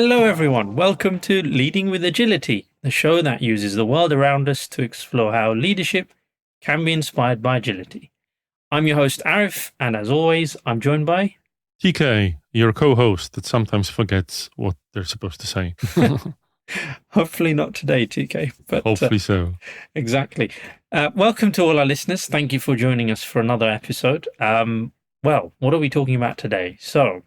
Hello, everyone. Welcome to Leading with Agility, the show that uses the world around us to explore how leadership can be inspired by agility. I'm your host, Arif, and as always, I'm joined by TK, your co-host that sometimes forgets what they're supposed to say. Hopefully not today, TK, but Hopefully so. Exactly. Welcome to all our listeners. Thank you for joining us for another episode. Well, what are we talking about today? So,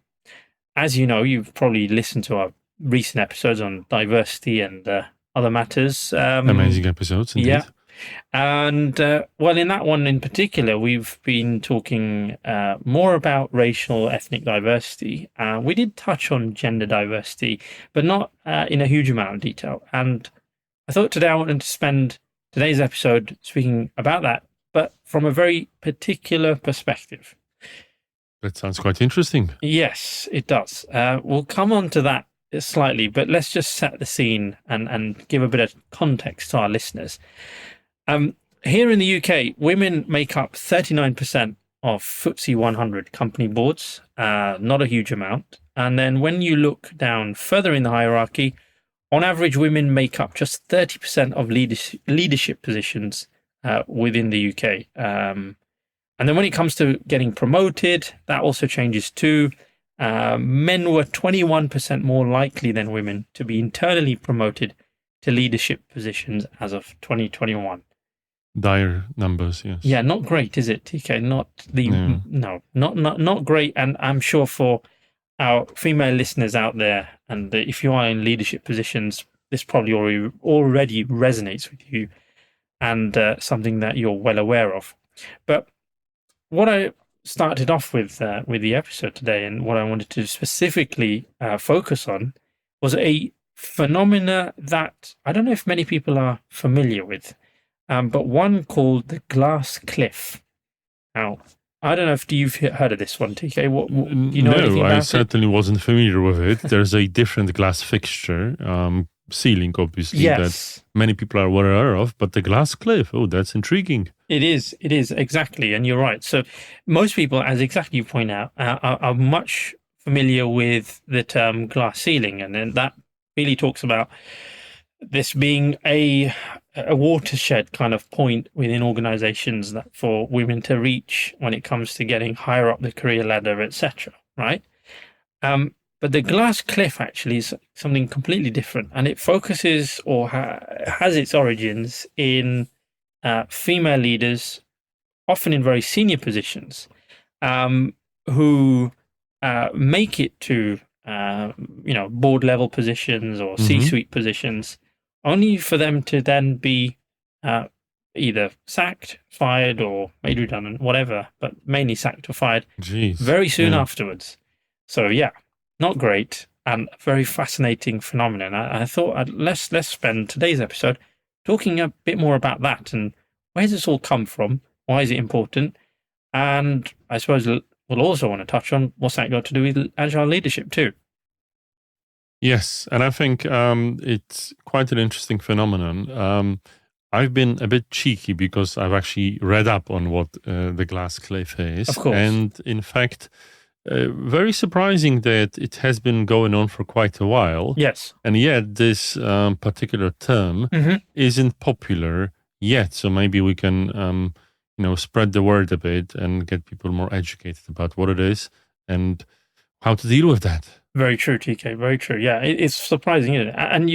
as you know, you've probably listened to our recent episodes on diversity and other matters. Amazing episodes, indeed. Yeah. And well, in that one in particular, we've been talking more about racial, ethnic diversity. We did touch on gender diversity, but not in a huge amount of detail. And I thought today I wanted to spend today's episode speaking about that, but from a very particular perspective. That sounds quite interesting. Yes, it does. We'll come on to that slightly, but let's just set the scene and give a bit of context to our listeners. Here in the UK, women make up 39% of FTSE 100 company boards, not a huge amount. And then when you look down further in the hierarchy, on average, women make up just 30% of leadership positions within the UK. And then when it comes to getting promoted, that also changes too. Men were 21% more likely than women to be internally promoted to leadership positions as of 2021. Dire numbers, yes. Yeah, not great, is it, TK? Not great. And I'm sure for our female listeners out there, and if you are in leadership positions, this probably already resonates with you and something that you're well aware of. But what I started off with the episode today, and what I wanted to specifically focus on, was a phenomena that I don't know if many people are familiar with, but one called the glass cliff. Now, I don't know if you've heard of this one, TK. What you know anything about I it? certainly wasn't familiar with it. There's a different glass fixture, ceiling, obviously, Yes. that many people are aware of, but the glass cliff, that's intriguing. It is, exactly, and you're right. So most people, as exactly you point out, are much familiar with the term glass ceiling, and then that really talks about this being a watershed kind of point within organizations that for women to reach when it comes to getting higher up the career ladder, etc. Right? But the glass cliff actually is something completely different, and it focuses or has its origins in female leaders, often in very senior positions, who make it to board level positions or C-suite positions, only for them to then be either sacked, fired, or made redundant, whatever, but mainly sacked or fired very soon afterwards. So yeah, not great, and a very fascinating phenomenon. I thought let's spend today's episode talking a bit more about that and where does this all come from? Why is it important? And I suppose we'll also want to touch on what's that got to do with agile leadership too. Yes, and I think it's quite an interesting phenomenon. I've been a bit cheeky because I've actually read up on what the glass cliff is. Of course. And in fact, very surprising that it has been going on for quite a while. Yes. And yet this particular term isn't popular yet. So maybe we can, spread the word a bit and get people more educated about what it is and how to deal with that. Very true, TK. Very true. Yeah, it's surprising, isn't it? And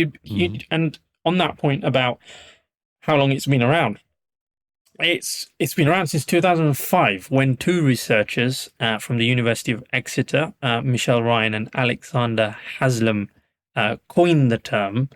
and on that point about how long it's been around, it's been around since 2005 when two researchers from the University of Exeter, Michelle Ryan and Alexander Haslam, coined the term.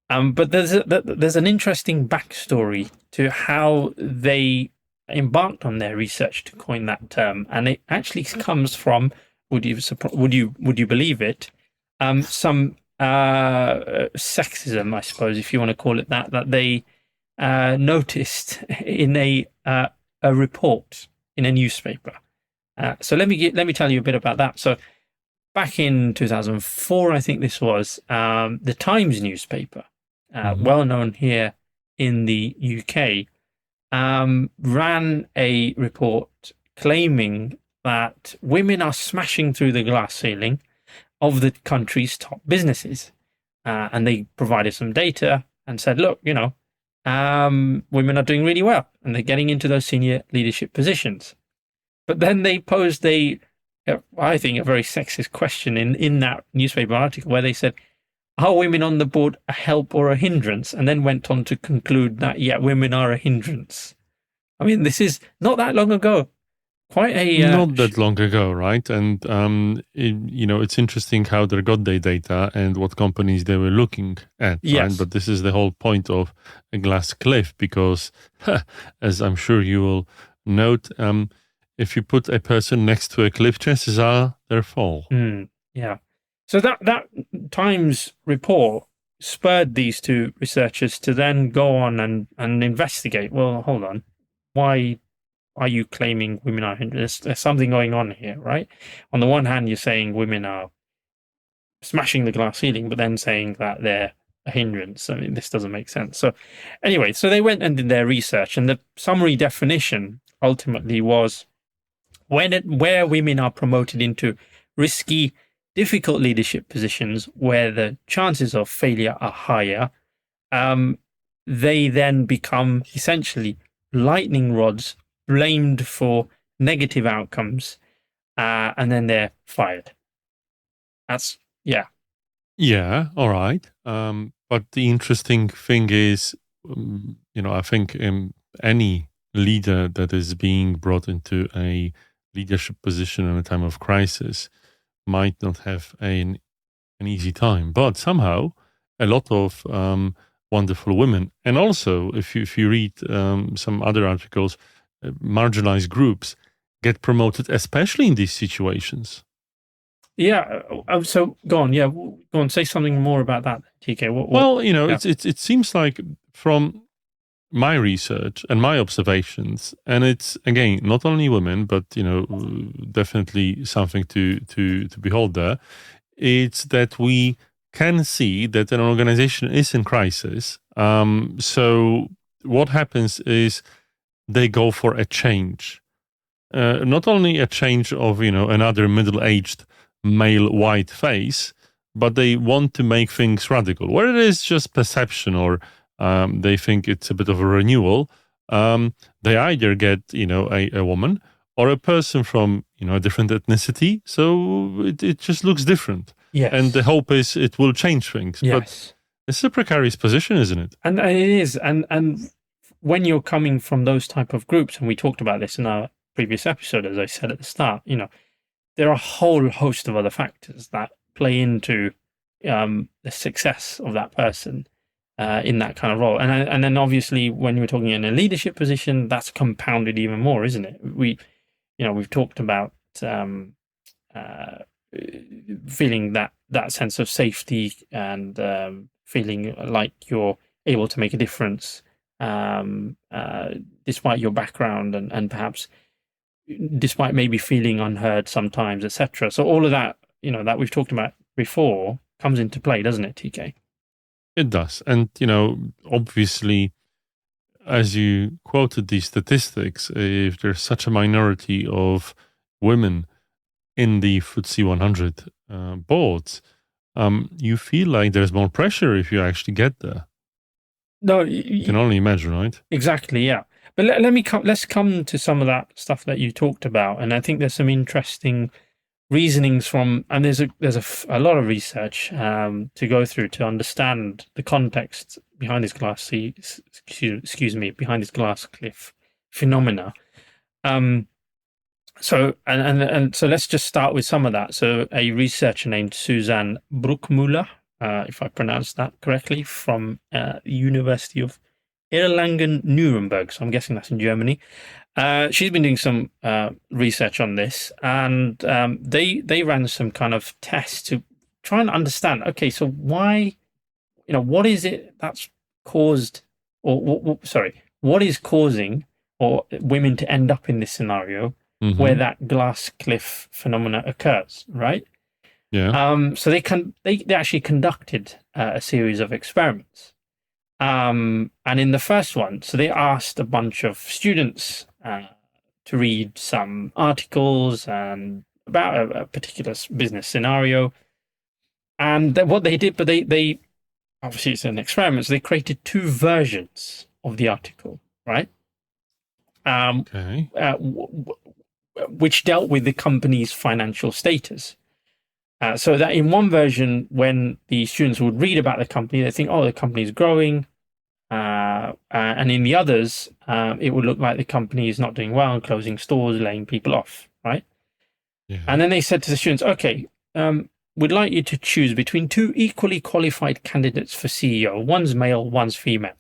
But there's an interesting backstory to how they embarked on their research to coin that term, and it actually comes from, would you believe it, some sexism, I suppose, if you want to call it that they noticed in a report in a newspaper. So let me tell you a bit about that. So back in 2004, I think this was, the Times newspaper, well known here in the UK, ran a report claiming that women are smashing through the glass ceiling of the country's top businesses. And they provided some data and said, look, women are doing really well and they're getting into those senior leadership positions. But then they posed I think, a very sexist question in that newspaper article where they said, are women on the board a help or a hindrance? And then went on to conclude that, yeah, women are a hindrance. I mean, this is not that long ago. Not that long ago, right? And it's interesting how they got their data and what companies they were looking at. Yes. Right? But this is the whole point of a glass cliff, because as I'm sure you will note, if you put a person next to a cliff, chances are they'll fall. Yeah. So that Times report spurred these two researchers to then go on and investigate. Well, hold on. Why are you claiming women are hindrance? There's something going on here, right? On the one hand, you're saying women are smashing the glass ceiling, but then saying that they're a hindrance. I mean, this doesn't make sense. So anyway, so they went and did their research, and the summary definition ultimately was where women are promoted into risky, difficult leadership positions where the chances of failure are higher, they then become essentially lightning rods blamed for negative outcomes, and then they're fired. Yeah, all right. But the interesting thing is, I think any leader that is being brought into a leadership position in a time of crisis might not have an easy time. But somehow, a lot of wonderful women, and also if you read some other articles, marginalized groups get promoted, especially in these situations. Yeah. So go on. Yeah, go on. Say something more about that, TK. Well, it seems like from my research and my observations, and it's again not only women, but definitely something to behold there. It's that we can see that an organization is in crisis. So what happens is they go for a change, not only a change of another middle-aged male white face, but they want to make things radical. Whether it is just perception or they think it's a bit of a renewal, they either get a woman or a person from a different ethnicity, so it just looks different. Yes. And the hope is it will change things. Yes. But it's a precarious position, isn't it? And it is. And when you're coming from those type of groups, and we talked about this in our previous episode, as I said at the start, there are a whole host of other factors that play into the success of that person in that kind of role. And then obviously when you're talking in a leadership position, that's compounded even more, isn't it? We've talked about feeling that sense of safety and feeling like you're able to make a difference despite your background and perhaps despite maybe feeling unheard sometimes, etc. So all of that, that we've talked about before comes into play, doesn't it, TK? It does. And, obviously, as you quoted these statistics, if there's such a minority of women in the FTSE 100 boards, you feel like there's more pressure if you actually get there. No, you can only imagine, right? Exactly, yeah. But let's come to some of that stuff that you talked about, and I think there's some interesting reasonings from, and there's a lot of research to go through to understand the context behind this behind this glass cliff phenomena. So let's just start with some of that. So a researcher named Susanne Bruckmüller, if I pronounced that correctly, from the University of Erlangen-Nuremberg. So I'm guessing that's in Germany. She's been doing some research on this, and they ran some kind of tests to try and understand. Okay, so why, what is it that's caused, what is causing or women to end up in this scenario where that glass cliff phenomena occurs, right? Yeah. So they actually conducted a series of experiments. And in the first one, so they asked a bunch of students to read some articles and about a particular business scenario. And what they did, but they obviously it's an experiment, so they created two versions of the article, right? Okay. Which dealt with the company's financial status. So that in one version, when the students would read about the company, they think, oh, the company is growing. And in the others, it would look like the company is not doing well and closing stores, laying people off, right? Yeah. And then they said to the students, okay, we'd like you to choose between two equally qualified candidates for CEO. One's male, one's female.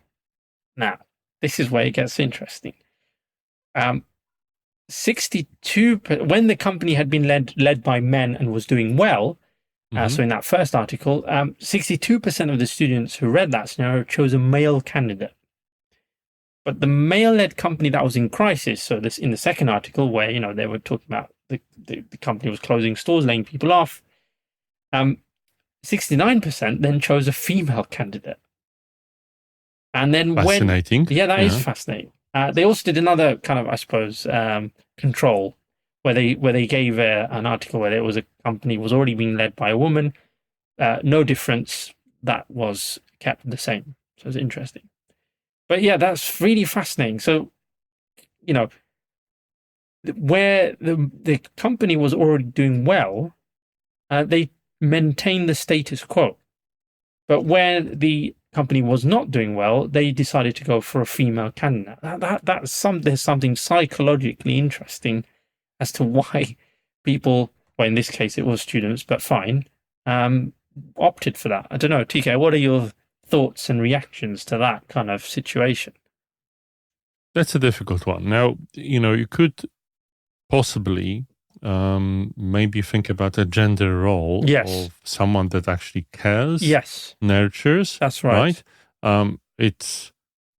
Now, this is where it gets interesting. 62, when the company had been led by men and was doing well, so in that first article, 62% of the students who read that scenario chose a male candidate. But the male-led company that was in crisis, so this in the second article where, you know, they were talking about the company was closing stores, laying people off, 69% then chose a female candidate. And then fascinating. That is fascinating. They also did another kind of, I suppose, control where they gave an article where there was a company was already being led by a woman, no difference, that was kept the same. So it's interesting. But yeah, that's really fascinating. So, you know, where the company was already doing well, they maintained the status quo. But where the company was not doing well, they decided to go for a female candidate. There's something psychologically interesting as to why people, well, in this case it was students, but fine, opted for that. I don't know, TK, what are your thoughts and reactions to that kind of situation? That's a difficult one. Now, you know, you could possibly maybe think about a gender role of someone that actually cares, nurtures. That's right. It's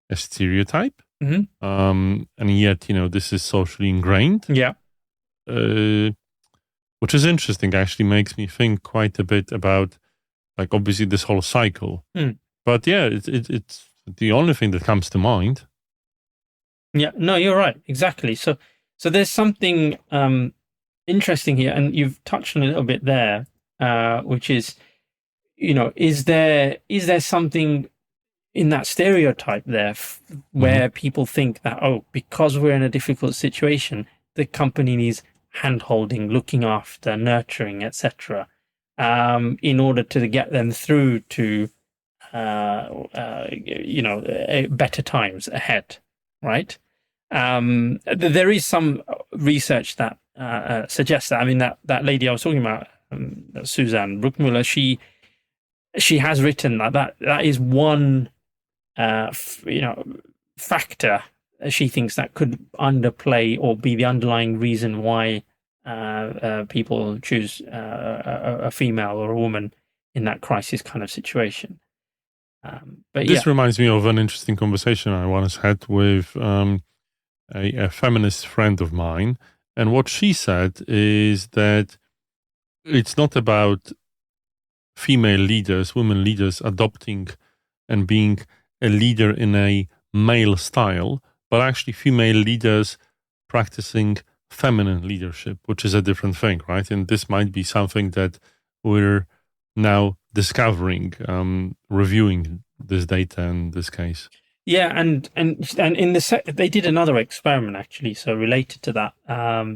a stereotype, and yet, you know, this is socially ingrained. Yeah. Which is interesting. Actually, makes me think quite a bit about, like, obviously this whole cycle. But yeah, it's the only thing that comes to mind. Yeah. No, you're right. Exactly. So there's something interesting here, and you've touched on a little bit there, which is, you know, is there something in that stereotype there where people think that, oh, because we're in a difficult situation, the company needs hand-holding, looking after, nurturing, etc., in order to get them through to, you know, better times ahead, right? There is some research that suggests that. I mean, that lady I was talking about, Suzanne Bruckmüller, she has written that is one, you know, factor she thinks that could underplay or be the underlying reason why people choose a female or a woman in that crisis kind of situation. But this reminds me of an interesting conversation I once had with a feminist friend of mine. And what she said is that it's not about female leaders, women leaders adopting and being a leader in a male style, but actually female leaders practicing feminine leadership, which is a different thing, right? And this might be something that we're now discovering, reviewing this data in this case. Yeah, and in they did another experiment actually. So related to that,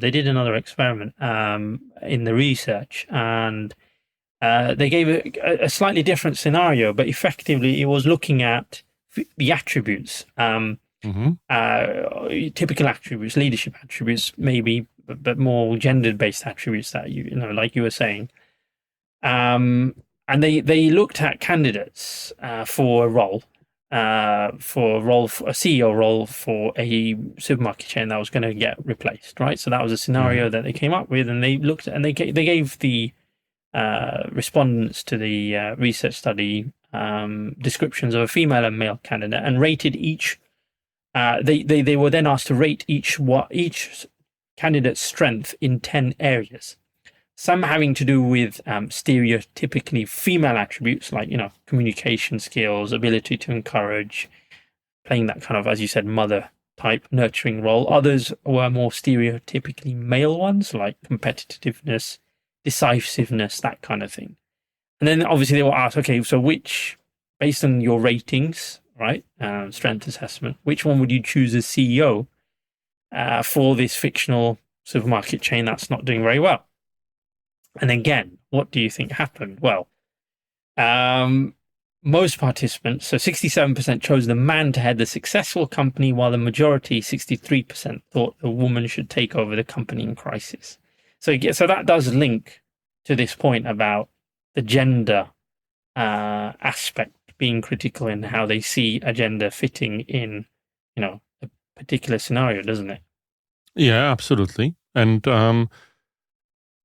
they did another experiment in the research, and they gave a slightly different scenario, but effectively it was looking at the attributes, typical attributes, leadership attributes, maybe, but more gender-based attributes that you know, like you were saying. And they looked at candidates for a role. For a CEO role for a supermarket chain that was going to get replaced, right? So that was a scenario that they came up with, and they looked at, and they gave the respondents to the research study descriptions of a female and male candidate, and rated each. They were then asked to rate each candidate's strength in 10 areas. Some having to do with stereotypically female attributes, like, you know, communication skills, ability to encourage, playing that kind of, as you said, mother type nurturing role. Others were more stereotypically male ones, like competitiveness, decisiveness, that kind of thing. And then obviously they will ask, okay, so based on your ratings, right, strength assessment, which one would you choose as CEO for this fictional supermarket chain that's not doing very well? And again, what do you think happened? Well, most participants, so 67% chose the man to head the successful company, while the majority, 63%, thought the woman should take over the company in crisis. So that does link to this point about the gender aspect being critical in how they see a gender fitting in, a particular scenario, doesn't it? Yeah, absolutely. And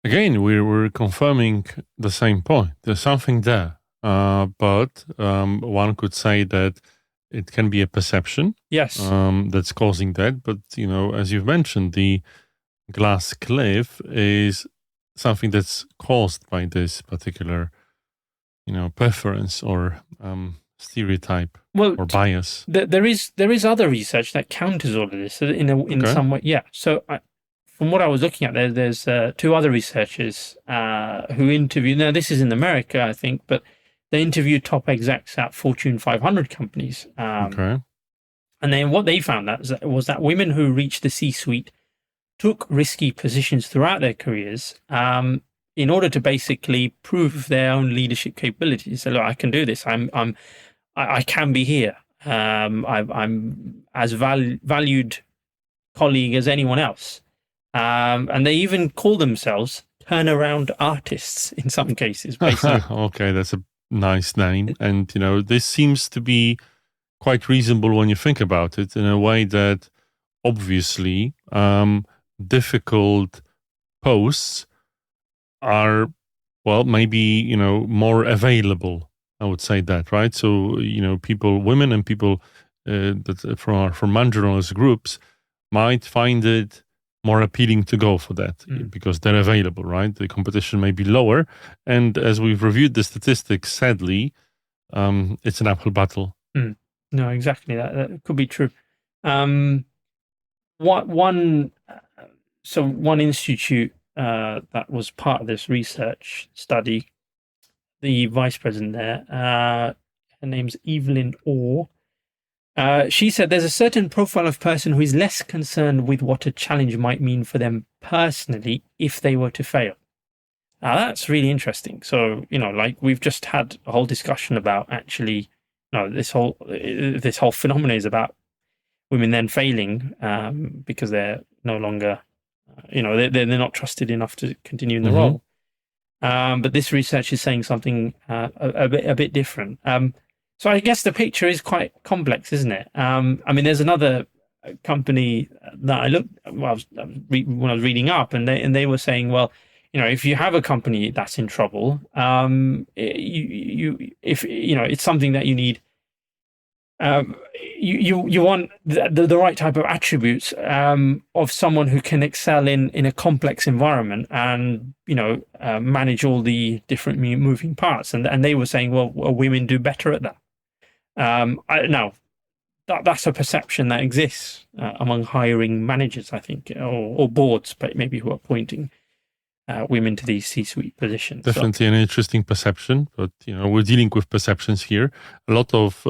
again, we're confirming the same point. There's something there. But one could say that it can be a perception, yes, that's causing that. But as you've mentioned, the glass cliff is something that's caused by this particular, preference or stereotype or bias. There is other research that counters all of this in some way. Yeah. So from what I was looking at, there's two other researchers who interviewed. Now this is in America, I think, but they interviewed top execs at Fortune 500 companies. And then what they found was that women who reached the C-suite took risky positions throughout their careers in order to basically prove their own leadership capabilities. So, look, I can do this. I can be here. I'm as valued colleague as anyone else. And they even call themselves turnaround artists in some cases. Basically. Okay, that's a nice name. And, this seems to be quite reasonable when you think about it, in a way that obviously difficult posts are, well, maybe, more available. I would say that, right? So, women and people that from marginalized groups might find it more appealing to go for that because they're available, right? The competition may be lower. And as we've reviewed the statistics, sadly, it's an uphill battle. No, exactly. That could be true. One institute that was part of this research study, the vice president there, her name's Evelyn Orr. She said there's a certain profile of person who is less concerned with what a challenge might mean for them personally if they were to fail. Now that's really interesting. So, like we've just had a whole discussion about actually, this whole phenomenon is about women then failing because they're no longer, they're not trusted enough to continue in the role. But this research is saying something a bit different. So I guess the picture is quite complex, isn't it? There's another company that I looked when I was reading up, and they were saying, well, if you have a company that's in trouble, it's something that you need. You want the right type of attributes of someone who can excel in a complex environment and manage all the different moving parts. And they were saying, well, women do better at that. Now, that's a perception that exists among hiring managers, I think, or boards, but maybe who are appointing women to these C-suite positions. Definitely an interesting perception, but we're dealing with perceptions here. A lot of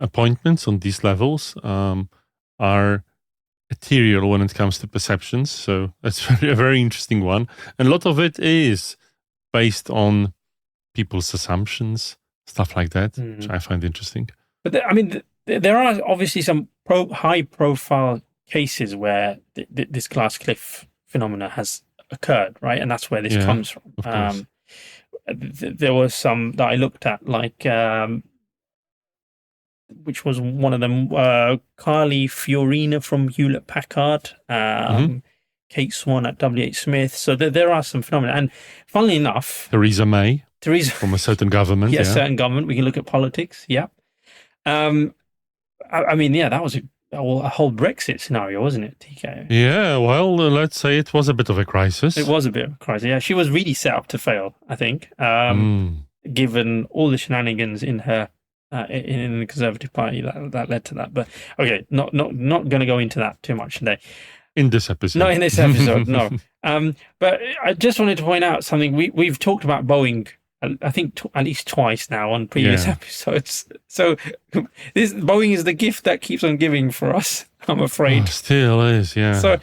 appointments on these levels are ethereal when it comes to perceptions, so that's a very interesting one. And a lot of it is based on people's assumptions, stuff like that, which I find interesting. But there are obviously some high-profile cases where this glass cliff phenomena has occurred, right? And that's where this comes from. Of course. There was some that I looked at, like which was one of them, Carly Fiorina from Hewlett Packard, Kate Swan at WH Smith. So there are some phenomena. And funnily enough, Theresa May from a certain government. Yes, certain government. We can look at politics. Yeah. That was a whole Brexit scenario, wasn't it, TK? Yeah, well, let's say it was a bit of a crisis. It was a bit of a crisis, yeah. She was really set up to fail, I think, given all the shenanigans in her in the Conservative Party that led to that. But okay, not going to go into that too much today. In this episode. Not in this episode, no. But I just wanted to point out something. We've talked about Boeing I think at least twice now on previous episodes. So this Boeing is the gift that keeps on giving for us, I'm afraid. Still is, yeah.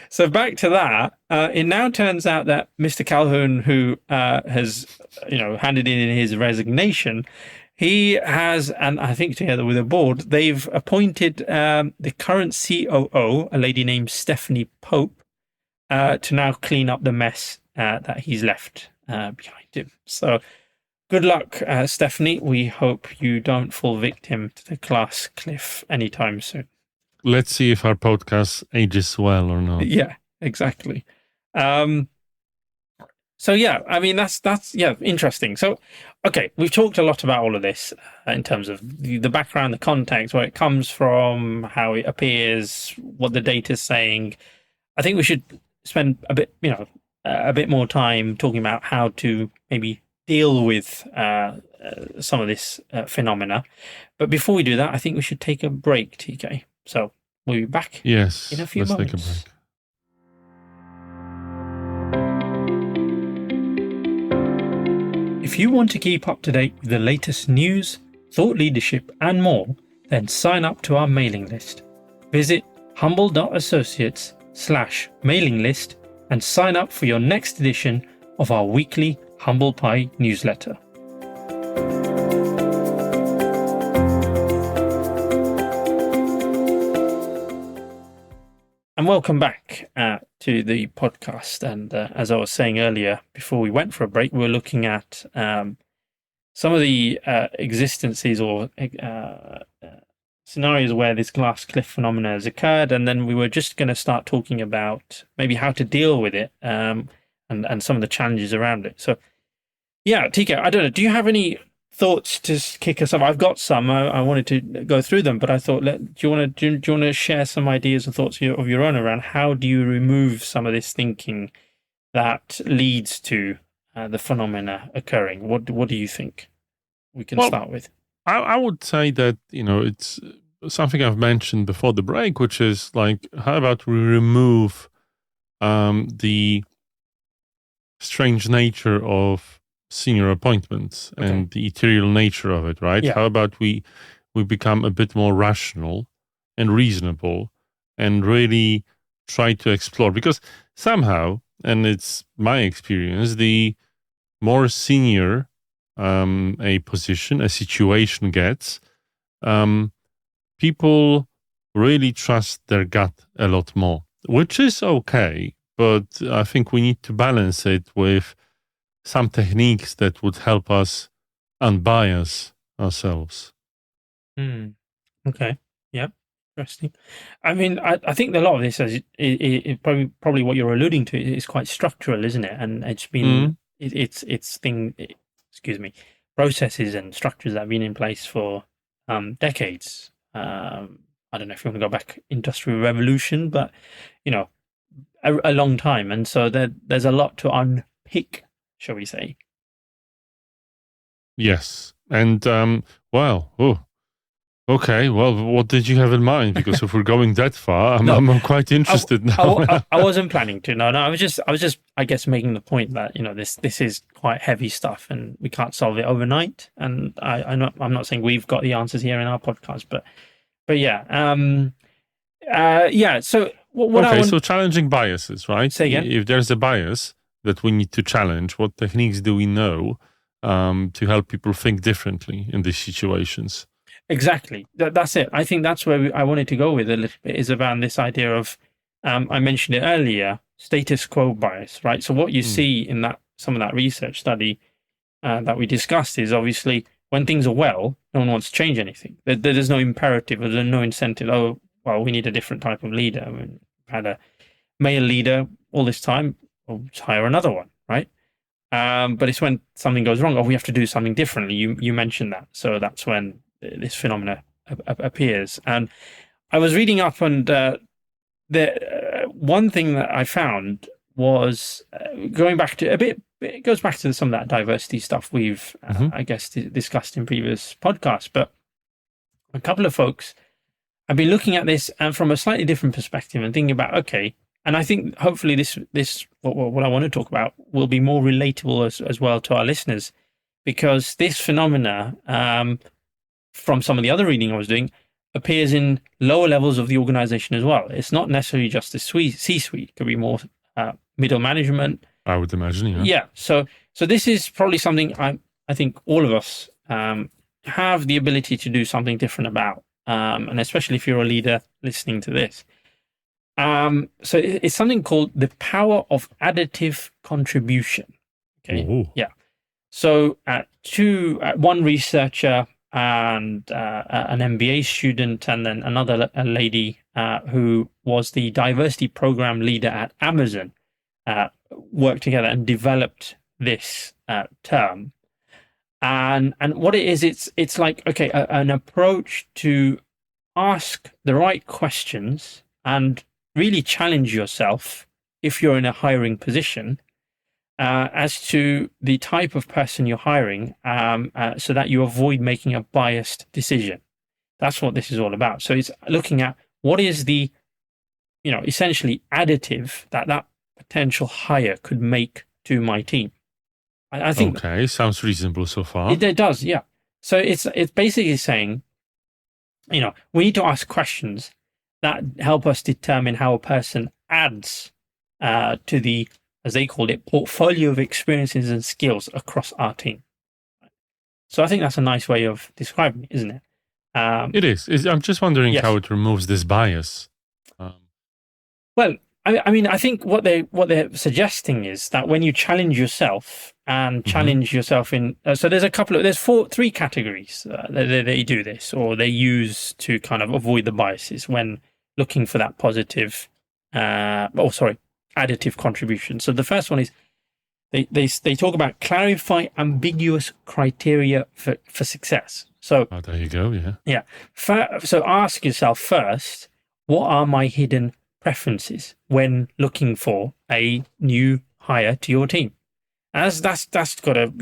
So back to that. It now turns out that Mr. Calhoun, who has handed in his resignation, he has, and I think together with the board, they've appointed the current COO, a lady named Stephanie Pope, to now clean up the mess that he's left behind him. So good luck, Stephanie. We hope you don't fall victim to the glass cliff anytime soon. Let's see if our podcast ages well or not. Yeah, exactly. So yeah, I mean that's interesting. So okay, we've talked a lot about all of this in terms of the background, the context, where it comes from, how it appears, what the data is saying. I think we should spend a bit more time talking about how to maybe deal with some of this phenomena. But before we do that, I think we should take a break, TK. So we'll be back in a few moments. Take a break. If you want to keep up to date with the latest news, thought leadership and more, then sign up to our mailing list. Visit humble.associates/mailing list and sign up for your next edition of our weekly Humble Pie newsletter. And welcome back to the podcast. And as I was saying earlier, before we went for a break, we were looking at some of the existences or scenarios where this glass cliff phenomena has occurred. And then we were just going to start talking about maybe how to deal with it and some of the challenges around it. So, yeah, TK, I don't know. Do you have any thoughts to kick us off? I've got some. I wanted to go through them, but I thought, do you want to share some ideas and thoughts of your own around how do you remove some of this thinking that leads to the phenomena occurring? What do you think we can start with? I would say that it's something I've mentioned before the break, which is like, how about we remove the strange nature of senior appointments and the ethereal nature of it, right? Yeah. How about we become a bit more rational and reasonable and really try to explore? Because somehow, and it's my experience, the more senior a position, a situation gets, people really trust their gut a lot more, which is okay. But I think we need to balance it with some techniques that would help us unbias ourselves. Okay. Yep. Interesting. I mean, I think a lot of this is probably what you're alluding to is quite structural, isn't it? And it's been processes and structures that have been in place for decades. I don't know if you want to go back Industrial Revolution, but a long time, and so there's a lot to unpick, shall we say? Yes, and okay. Well, what did you have in mind? Because if we're going that far, I'm quite interested now. I wasn't planning to. No. I was just, I guess, making the point that this is quite heavy stuff, and we can't solve it overnight. And I'm not saying we've got the answers here in our podcast, but yeah, So so challenging biases, right? Say again. If there's a bias that we need to challenge, what techniques do we know to help people think differently in these situations? Exactly. That's it. I think that's where I wanted to go with a little bit, is around this idea of, I mentioned it earlier, status quo bias, right? So what you see in some of that research study that we discussed is obviously when things are well, no one wants to change anything. There's no imperative, or there's no incentive. Oh, well, we need a different type of leader. I mean, we've had a male leader all this time. Well, let's hire another one, right? But it's when something goes wrong, we have to do something differently. You mentioned that. So that's when this phenomena appears. And I was reading up, and the one thing that I found was going back to a bit. It goes back to some of that diversity stuff we've, I guess, discussed in previous podcasts. But a couple of folks have been looking at this from a slightly different perspective and thinking about, okay, and I think hopefully this what I want to talk about will be more relatable as well to our listeners. because this phenomena, from some of the other reading I was doing, appears in lower levels of the organization as well. It's not necessarily just the C-suite. It could be more middle management. I would imagine, yeah. Yeah. So this is probably something I think all of us have the ability to do something different about, and especially if you're a leader listening to this. So it's something called the power of additive contribution. Okay. Ooh. Yeah. So one researcher and an MBA student, and then another lady who was the diversity program leader at Amazon, worked together and developed this term. And what it is, it's like, okay, an approach to ask the right questions and really challenge yourself if you're in a hiring position as to the type of person you're hiring, so that you avoid making a biased decision. That's what this is all about. So it's looking at what is the, essentially additive that potential hire could make to my team. I think. Okay, sounds reasonable so far. It does, yeah. So it's basically saying, we need to ask questions that help us determine how a person adds to the, as they called it, portfolio of experiences and skills across our team. So I think that's a nice way of describing it, isn't it? It is. I'm just wondering yes. how it removes this bias. Well, I think what they're suggesting is that when you challenge yourself and challenge yourself in, so there's three categories that they do this, or they use to kind of avoid the biases when looking for that positive, additive contribution. So the first one is they talk about clarify ambiguous criteria for success. So there you go. Yeah. Yeah. So ask yourself first, what are my hidden preferences when looking for a new hire to your team? As that's got to,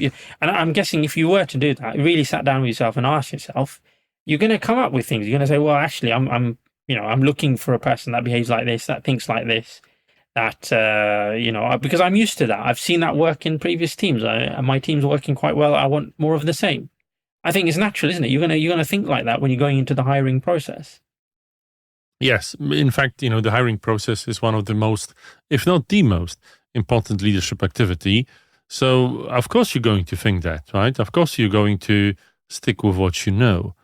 and I'm guessing if you were to do that, really sat down with yourself and ask yourself, you're going to come up with things. You're going to say, well, actually, I'm looking for a person that behaves like this, that thinks like this, that, because I'm used to that. I've seen that work in previous teams. My team's working quite well. I want more of the same. I think it's natural, isn't it? You're going to think like that when you're going into the hiring process. Yes. In fact, the hiring process is one of the most, if not the most important leadership activity. So, of course, you're going to think that, right? Of course, you're going to stick with what you know,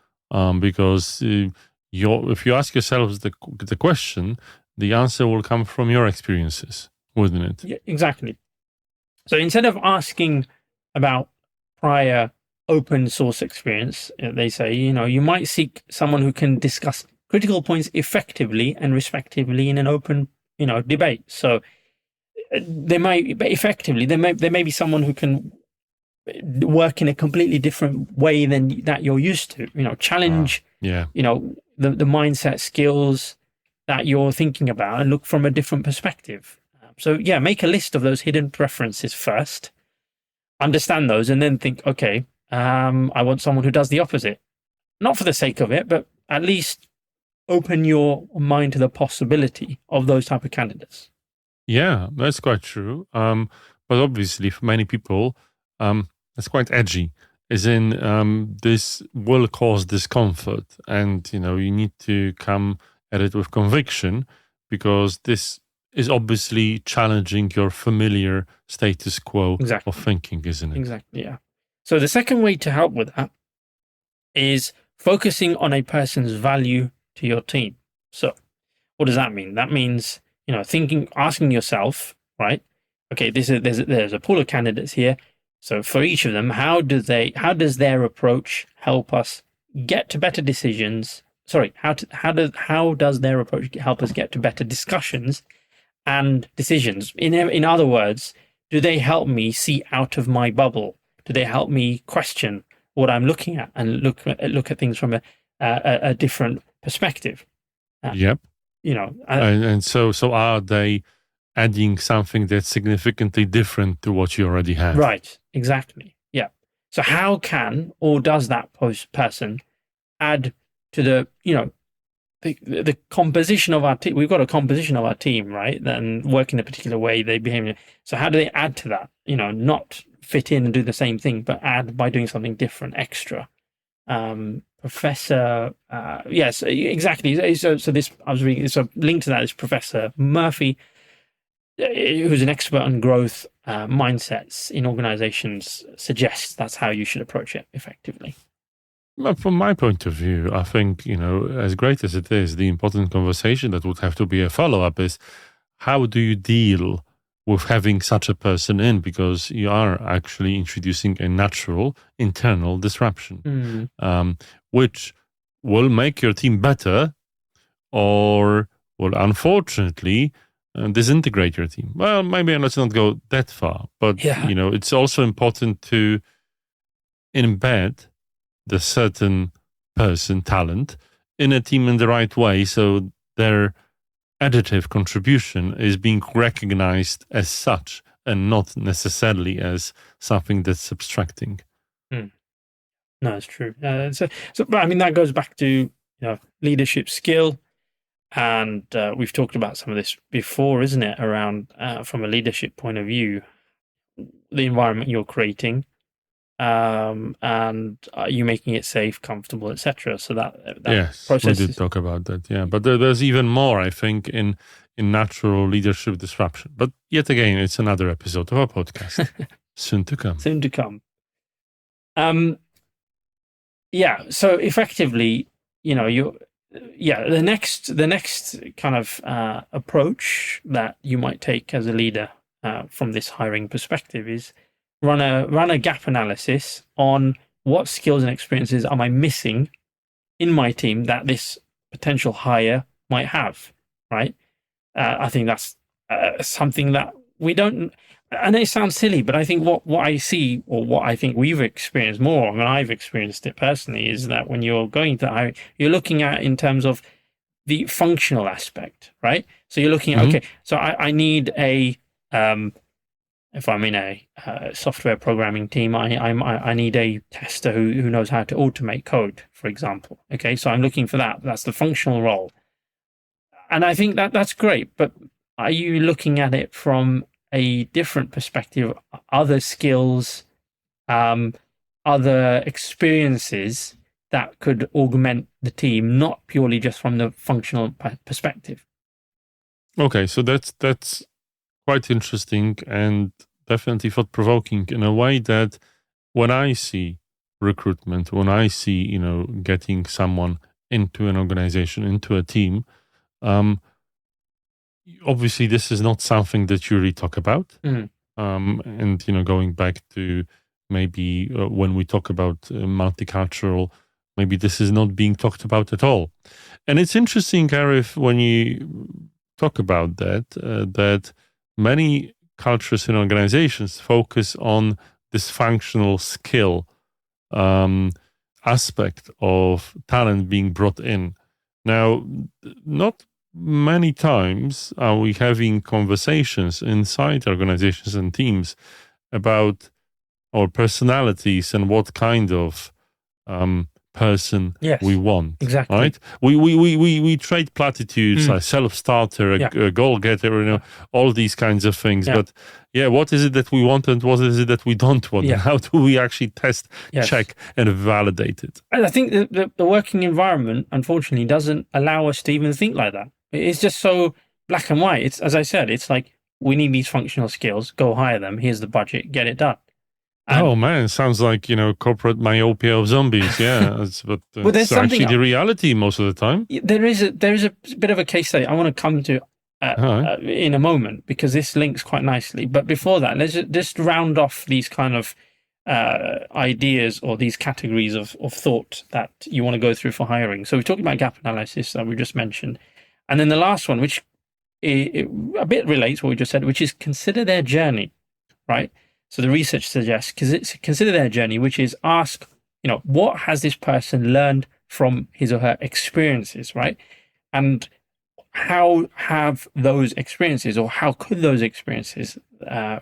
because if you ask yourselves the question, the answer will come from your experiences, wouldn't it? Yeah, exactly. So instead of asking about prior open source experience, they say, you might seek someone who can discuss critical points effectively and respectively in an open, debate. So there may be someone who can work in a completely different way than that you're used to, challenge, the mindset, skills that you're thinking about and look from a different perspective. So yeah, make a list of those hidden preferences first, understand those, and then think, okay, I want someone who does the opposite. Not for the sake of it, but at least open your mind to the possibility of those type of candidates. Yeah, that's quite true. But obviously for many people, that's quite edgy, as in this will cause discomfort, and you need to come at it with conviction, because this is obviously challenging your familiar status quo of thinking, isn't it? Exactly, yeah. So the second way to help with that is focusing on a person's value to your team. So what does that mean? That means, asking yourself, right? Okay, there's a pool of candidates here. So for each of them, how does their approach help us get to better decisions? Sorry, how does their approach help us get to better discussions and decisions? In other words, do they help me see out of my bubble? Do they help me question what I'm looking at and look at things from a different perspective? Yep. And so are they adding something that's significantly different to what you already have? Right. Exactly. Yeah. So how can or does that person add to the composition of our team? We've got a composition of our team, right? Then work in a particular way, they behave. So how do they add to that? Not fit in and do the same thing, but add by doing something different, extra. Professor, yes, exactly. So this, I was reading, so linked to that is Professor Murphy, who's an expert on growth mindsets in organizations, suggests that's how you should approach it effectively. Well, from my point of view, I think, as great as it is, the important conversation that would have to be a follow-up is, how do you deal with having such a person in? Because you are actually introducing a natural internal disruption, which will make your team better or will unfortunately disintegrate your team. Well, maybe let's not go that far, but it's also important to embed the certain person talent in a team in the right way, so their additive contribution is being recognized as such and not necessarily as something that's subtracting. No, it's true. So, but I mean, that goes back to leadership skill, and we've talked about some of this before, isn't it? Around from a leadership point of view, the environment you're creating, and you making it safe, comfortable, etc. So that yes, process. We did talk about that. Yeah, but there's even more, I think, in natural leadership disruption. But yet again, it's another episode of our podcast. Soon to come. Soon to come. Yeah. So effectively, the next kind of approach that you might take as a leader from this hiring perspective is run a gap analysis on what skills and experiences am I missing in my team that this potential hire might have, right? I think that's something that we don't, and it sounds silly, but I think what I see, or what I think we've experienced more, and I've experienced it personally, is that when you're going to hire, you're looking at in terms of the functional aspect, right? So you're looking at, okay, so I need a, if I'm in a software programming team, I need a tester who knows how to automate code, for example. Okay, so I'm looking for that. That's the functional role. And I think that's great, but are you looking at it from a different perspective, other skills, other experiences that could augment the team, not purely just from the functional perspective? Okay, so that's quite interesting and definitely thought-provoking in a way that when I see recruitment, when I see, getting someone into an organization, into a team, obviously this is not something that you really talk about. And, going back to maybe when we talk about multicultural, maybe this is not being talked about at all. And it's interesting, Arif, when you talk about that many cultures and organizations focus on this functional skill aspect of talent being brought in. Now, not many times are we having conversations inside organizations and teams about our personalities and what kind of person we want. Exactly. Right? We trade platitudes like self-starter, a goal-getter, all these kinds of things. Yeah. But what is it that we want and what is it that we don't want? Yeah. And how do we actually test, check, and validate it? And I think the working environment, unfortunately, doesn't allow us to even think like that. It's just so black and white. It's, as I said, it's like, we need these functional skills, go hire them, here's the budget, get it done. Oh man, sounds like, corporate myopia of zombies. Yeah, but it's actually the reality most of the time. There is a bit of a case study I want to come to in a moment, because this links quite nicely. But before that, let's just round off these kind of ideas or these categories of thought that you want to go through for hiring. So we've talked about gap analysis that we just mentioned. And then the last one, which it a bit relates what we just said, which is consider their journey, right? So the research suggests consider their journey, which is ask, what has this person learned from his or her experiences, right? And how have those experiences, or how could those experiences how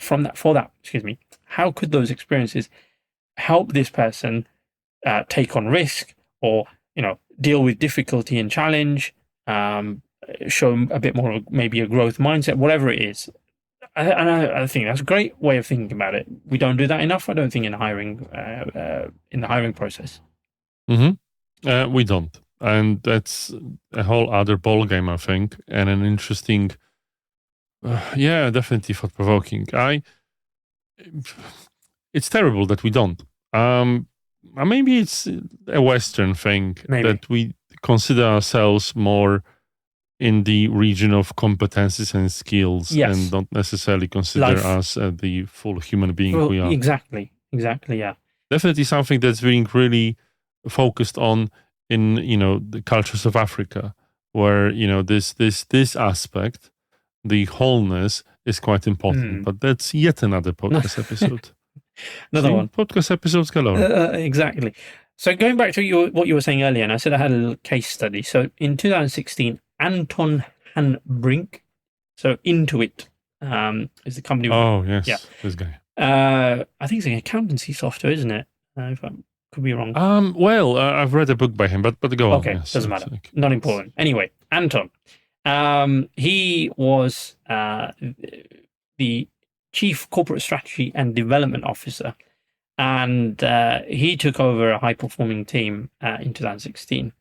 could those experiences help this person take on risk, or, deal with difficulty and challenge, show a bit more, maybe a growth mindset, whatever it is. I think that's a great way of thinking about it. We don't do that enough, I don't think, in the hiring process. We don't. And that's a whole other ball game, I think, and an interesting, definitely thought-provoking. It's terrible that we don't. Maybe it's a Western thing that we consider ourselves more in the region of competencies and skills, and don't necessarily consider us the full human being we are. Exactly, yeah. Definitely something that's being really focused on in the cultures of Africa, where this aspect, the wholeness, is quite important. But that's yet another podcast episode. Another one. Podcast episodes galore. Exactly. So going back to what you were saying earlier, and I said I had a little case study. So in 2016, Anton Hanbrink, so Intuit, is the company. Oh yes, this guy. I think it's an accountancy software, isn't it? If I could be wrong. I've read a book by him, but go on. Okay, yes, doesn't matter. Not important. Anyway, Anton, he was the Chief Corporate Strategy and Development Officer, and he took over a high-performing team in 2016.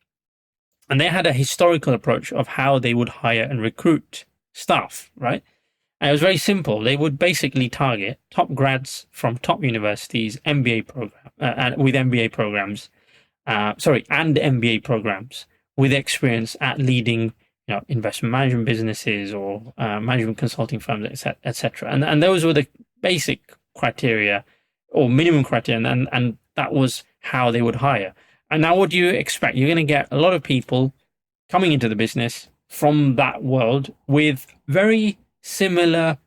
And they had a historical approach of how they would hire and recruit staff, right? And it was very simple. They would basically target top grads from top universities, MBA program with MBA programs, and MBA programs with experience at leading, investment management businesses or management consulting firms, etc. And those were the basic criteria or minimum criteria, and that was how they would hire. And now what do you expect? You're going to get a lot of people coming into the business from that world with very similar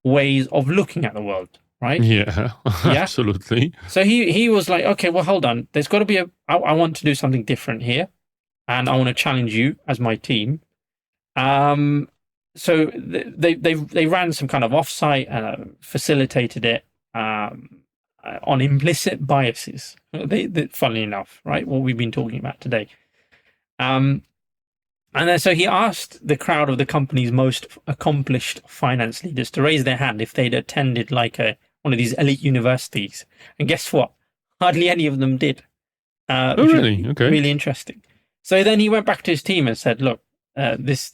ways of looking at the world, right? Yeah, absolutely. So he was like, okay, well, hold on. There's got to be I want to do something different here, and I want to challenge you as my team. So they ran some kind of offsite, facilitated it on implicit biases. Funnily enough, right? What we've been talking about today. And then so he asked the crowd of the company's most accomplished finance leaders to raise their hand if they'd attended like one of these elite universities. And guess what? Hardly any of them did. Really? Okay. Really interesting. So then he went back to his team and said, look, this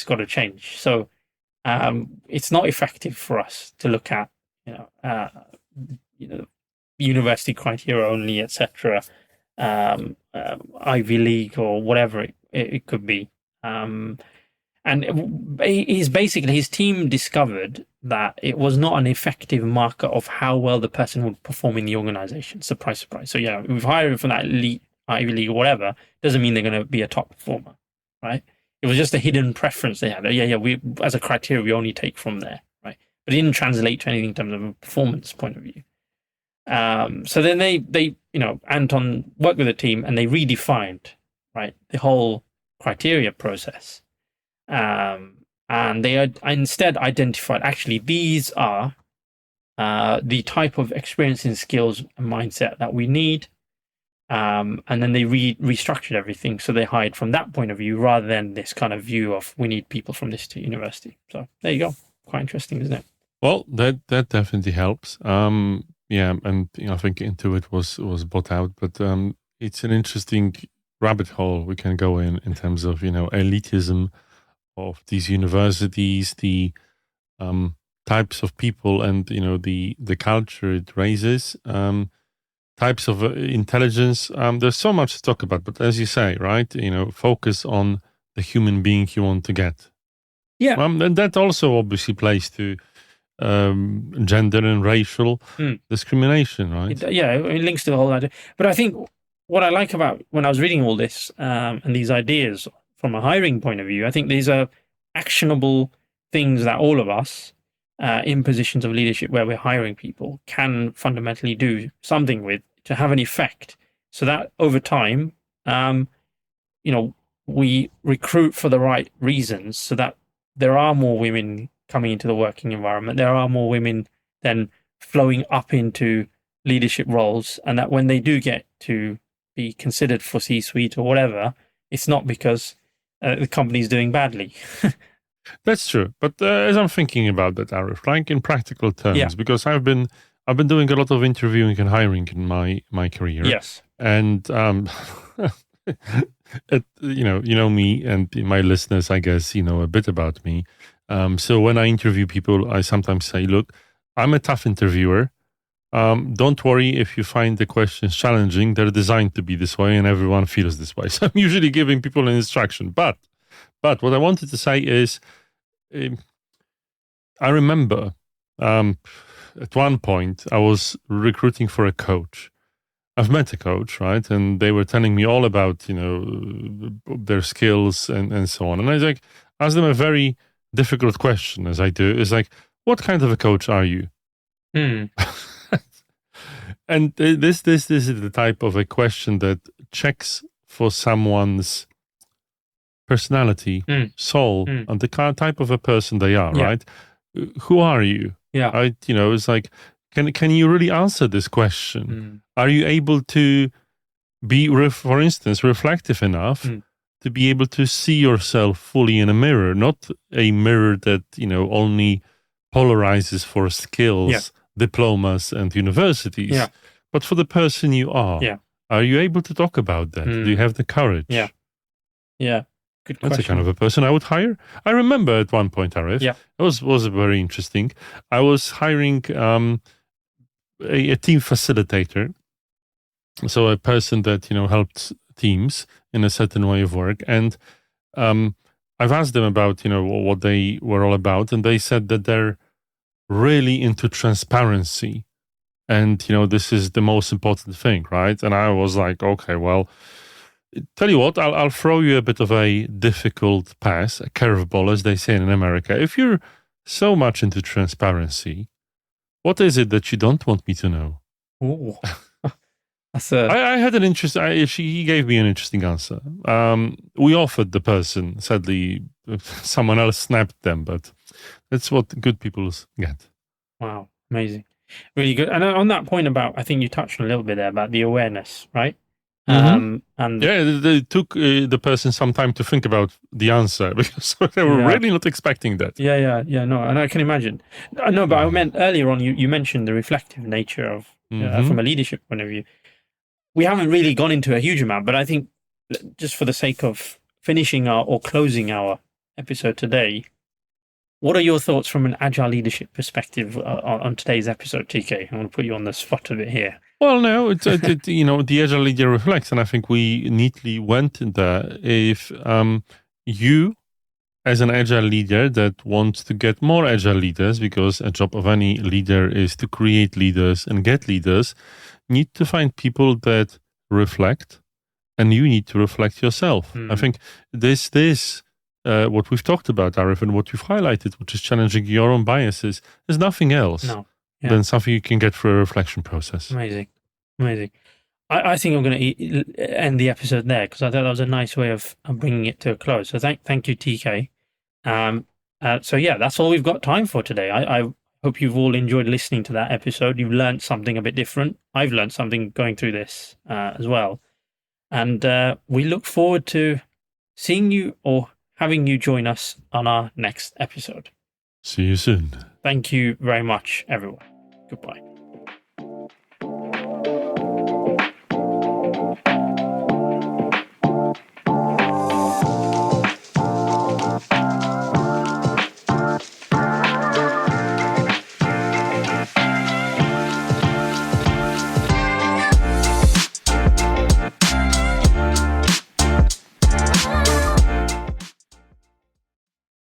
got to change. So it's not effective for us to look at, university criteria only, etc. Ivy League or whatever it could be. And his team discovered that it was not an effective marker of how well the person would perform in the organization. Surprise, surprise. So yeah, we've hired from that elite Ivy League or whatever, doesn't mean they're going to be a top performer, right? It was just a hidden preference they had. We, as a criteria, we only take from there, right? But it didn't translate to anything in terms of a performance point of view. So then they Anton worked with the team and they redefined, right, the whole criteria process. And they instead identified, actually, these are the type of experience and skills and mindset that we need. And then they restructured everything. So they hired from that point of view rather than this kind of view of we need people from this university. So there you go. Quite interesting, isn't it? Well, that definitely helps. Yeah, and I think Intuit was bought out, but it's an interesting rabbit hole we can go in terms of elitism of these universities, the types of people, and the culture it raises, types of intelligence. There's so much to talk about, but as you say, right, focus on the human being you want to get. Yeah, and that also obviously plays to gender and racial discrimination, right? It links to the whole idea. But I think what I like about when I was reading all this and these ideas from a hiring point of view, I think these are actionable things that all of us in positions of leadership where we're hiring people can fundamentally do something with to have an effect, so that over time, we recruit for the right reasons, so that there are more women coming into the working environment. There are more women then flowing up into leadership roles, and that when they do get to be considered for C-suite or whatever, it's not because the company's doing badly. That's true. But as I'm thinking about that, Arif, like in practical terms, because I've been doing a lot of interviewing and hiring in my career. Yes. And you know me and my listeners, I guess, a bit about me. So when I interview people, I sometimes say, look, I'm a tough interviewer. Don't worry if you find the questions challenging. They're designed to be this way, and everyone feels this way. So I'm usually giving people an instruction. But what I wanted to say is, I remember at one point I was recruiting for a coach. I've met a coach, right? And they were telling me all about, their skills and so on. And I asked them a very difficult question, as I do, is like, what kind of a coach are you? And this is the type of a question that checks for someone's personality, soul, and the kind type of a person they are, right? Who are you? Yeah. It's like, can you really answer this question? Are you able to be, for instance, reflective enough to be able to see yourself fully in a mirror, not a mirror that, only polarizes for skills, diplomas, and universities, but for the person you are? Are you able to talk about that? Do you have the courage? Yeah. Good question. That's the kind of a person I would hire. I remember at one point, Arif, it was very interesting. I was hiring a team facilitator, so a person that helped teams in a certain way of work, and I've asked them about what they were all about, and they said that they're really into transparency, and this is the most important thing, right? And I was like, okay, well, tell you what, I'll throw you a bit of a difficult pass, a curveball, as they say in America. If you're so much into transparency, what is it that you don't want me to know? Ooh. I had an interest. He gave me an interesting answer. We offered the person. Sadly, someone else snapped them, but that's what good people get. Wow, amazing, really good. And on that point about, I think you touched on a little bit there about the awareness, right? And they took the person some time to think about the answer because they were really not expecting that. No, and I can imagine. No, but I meant earlier on, you mentioned the reflective nature of from a leadership point of view. We haven't really gone into a huge amount, but I think just for the sake of finishing or closing our episode today, what are your thoughts from an agile leadership perspective on today's episode, TK? I want to put you on the spot a bit here. Well, no, the agile leader reflects, and I think we neatly went in there. If you, as an agile leader that wants to get more agile leaders, because a job of any leader is to create leaders and get leaders, need to find people that reflect, and you need to reflect yourself. I think this what we've talked about, Arif, and what you've highlighted, which is challenging your own biases, is nothing else than something you can get through a reflection process. Amazing. I think I'm going to end the episode there because I thought that was a nice way of bringing it to a close. So thank you, TK. So that's all we've got time for today. I hope you've all enjoyed listening to that episode. You've learned something a bit different. I've learned something going through this as well. And we look forward to seeing you or having you join us on our next episode. See you soon. Thank you very much, everyone. Goodbye.